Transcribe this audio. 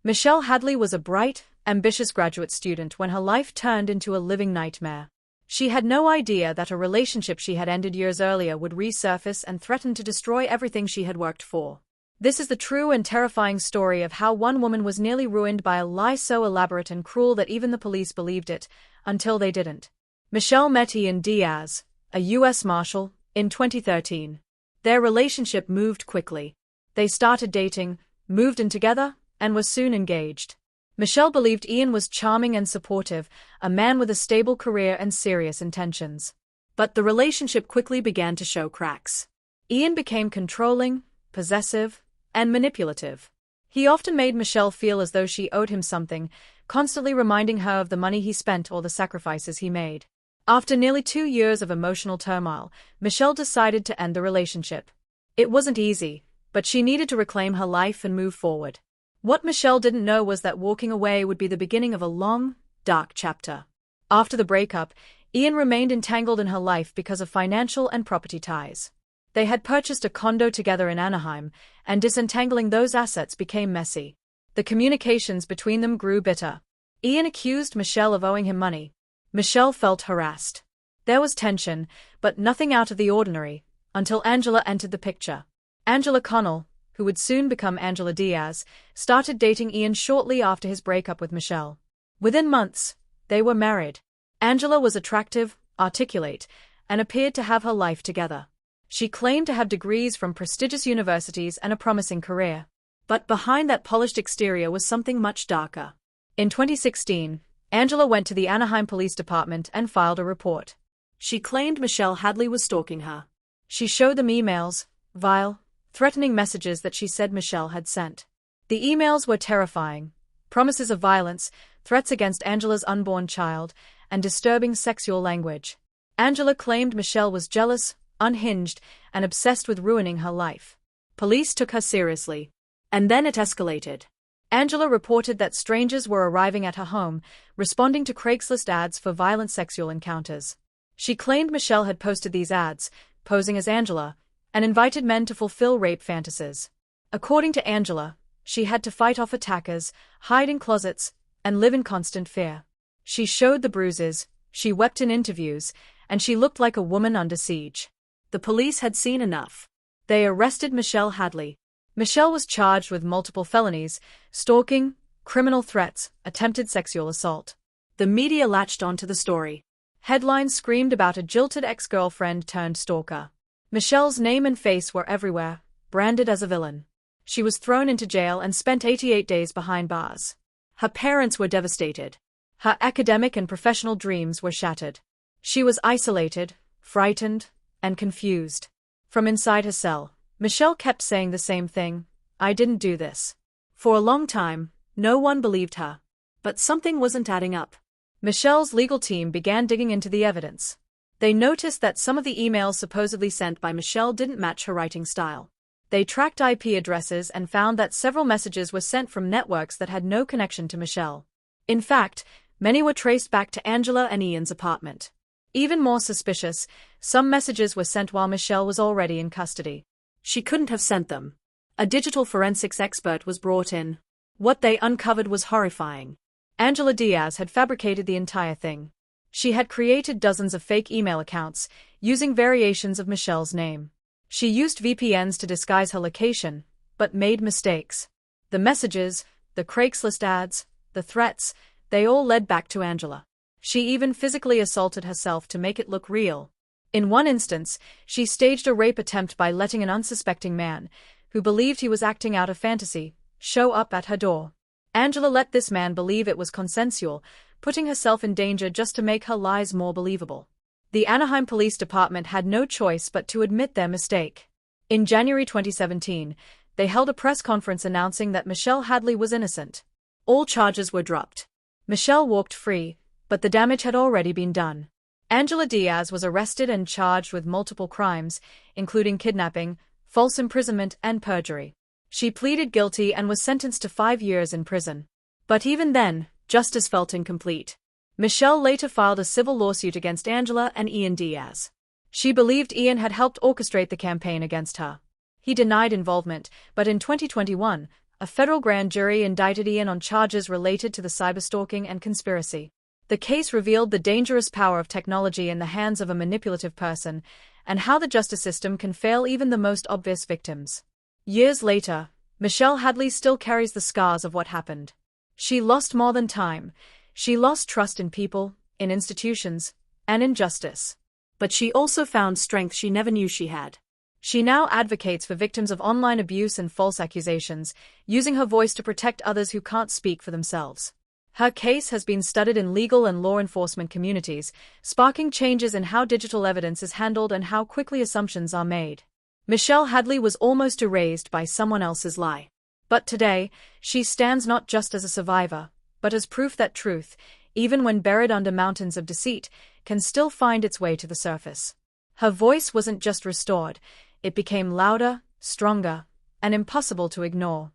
Michelle Hadley was a bright, ambitious graduate student when her life turned into a living nightmare. She had no idea that a relationship she had ended years earlier would resurface and threaten to destroy everything she had worked for. This is the true and terrifying story of how one woman was nearly ruined by a lie so elaborate and cruel that even the police believed it, until they didn't. Michelle met Ian Diaz, a U.S. Marshal, in 2013. Their relationship moved quickly. They started dating, moved in together, and were soon engaged. Michelle believed Ian was charming and supportive, a man with a stable career and serious intentions. But the relationship quickly began to show cracks. Ian became controlling, possessive, and manipulative. He often made Michelle feel as though she owed him something, constantly reminding her of the money he spent or the sacrifices he made. After nearly 2 years of emotional turmoil, Michelle decided to end the relationship. It wasn't easy, but she needed to reclaim her life and move forward. What Michelle didn't know was that walking away would be the beginning of a long, dark chapter. After the breakup, Ian remained entangled in her life because of financial and property ties. They had purchased a condo together in Anaheim, and disentangling those assets became messy. The communications between them grew bitter. Ian accused Michelle of owing him money. Michelle felt harassed. There was tension, but nothing out of the ordinary, until Angela entered the picture. Angela Connell, who would soon become Angela Diaz, started dating Ian shortly after his breakup with Michelle. Within months, they were married. Angela was attractive, articulate, and appeared to have her life together. She claimed to have degrees from prestigious universities and a promising career. But behind that polished exterior was something much darker. In 2016, Angela went to the Anaheim Police Department and filed a report. She claimed Michelle Hadley was stalking her. She showed them emails, vile, threatening messages that she said Michelle had sent. The emails were terrifying: promises of violence, threats against Angela's unborn child, and disturbing sexual language. Angela claimed Michelle was jealous, unhinged, and obsessed with ruining her life. Police took her seriously. And then it escalated. Angela reported that strangers were arriving at her home, responding to Craigslist ads for violent sexual encounters. She claimed Michelle had posted these ads, posing as Angela, and invited men to fulfill rape fantasies. According to Angela, she had to fight off attackers, hide in closets, and live in constant fear. She showed the bruises, she wept in interviews, and she looked like a woman under siege. The police had seen enough. They arrested Michelle Hadley. Michelle was charged with multiple felonies: stalking, criminal threats, attempted sexual assault. The media latched onto the story. Headlines screamed about a jilted ex-girlfriend turned stalker. Michelle's name and face were everywhere, branded as a villain. She was thrown into jail and spent 88 days behind bars. Her parents were devastated. Her academic and professional dreams were shattered. She was isolated, frightened, and confused. From inside her cell, Michelle kept saying the same thing: "I didn't do this." For a long time, no one believed her. But something wasn't adding up. Michelle's legal team began digging into the evidence. They noticed that some of the emails supposedly sent by Michelle didn't match her writing style. They tracked IP addresses and found that several messages were sent from networks that had no connection to Michelle. In fact, many were traced back to Angela and Ian's apartment. Even more suspicious, some messages were sent while Michelle was already in custody. She couldn't have sent them. A digital forensics expert was brought in. What they uncovered was horrifying. Angela Diaz had fabricated the entire thing. She had created dozens of fake email accounts, using variations of Michelle's name. She used VPNs to disguise her location, but made mistakes. The messages, the Craigslist ads, the threats, they all led back to Angela. She even physically assaulted herself to make it look real. In one instance, she staged a rape attempt by letting an unsuspecting man, who believed he was acting out a fantasy, show up at her door. Angela let this man believe it was consensual, putting herself in danger just to make her lies more believable. The Anaheim Police Department had no choice but to admit their mistake. In January 2017, they held a press conference announcing that Michelle Hadley was innocent. All charges were dropped. Michelle walked free, but the damage had already been done. Angela Diaz was arrested and charged with multiple crimes, including kidnapping, false imprisonment, and perjury. She pleaded guilty and was sentenced to 5 years in prison. But even then, justice felt incomplete. Michelle later filed a civil lawsuit against Angela and Ian Diaz. She believed Ian had helped orchestrate the campaign against her. He denied involvement, but in 2021, A federal grand jury indicted Ian on charges related to the cyberstalking and conspiracy. The case revealed the dangerous power of technology in the hands of a manipulative person, and how the justice system can fail even the most obvious victims. Years later, Michelle Hadley still carries the scars of what happened. She lost more than time. She lost trust in people, in institutions, and in justice. But she also found strength she never knew she had. She now advocates for victims of online abuse and false accusations, using her voice to protect others who can't speak for themselves. Her case has been studied in legal and law enforcement communities, sparking changes in how digital evidence is handled and how quickly assumptions are made. Michelle Hadley was almost erased by someone else's lie. But today, she stands not just as a survivor, but as proof that truth, even when buried under mountains of deceit, can still find its way to the surface. Her voice wasn't just restored, it became louder, stronger, and impossible to ignore.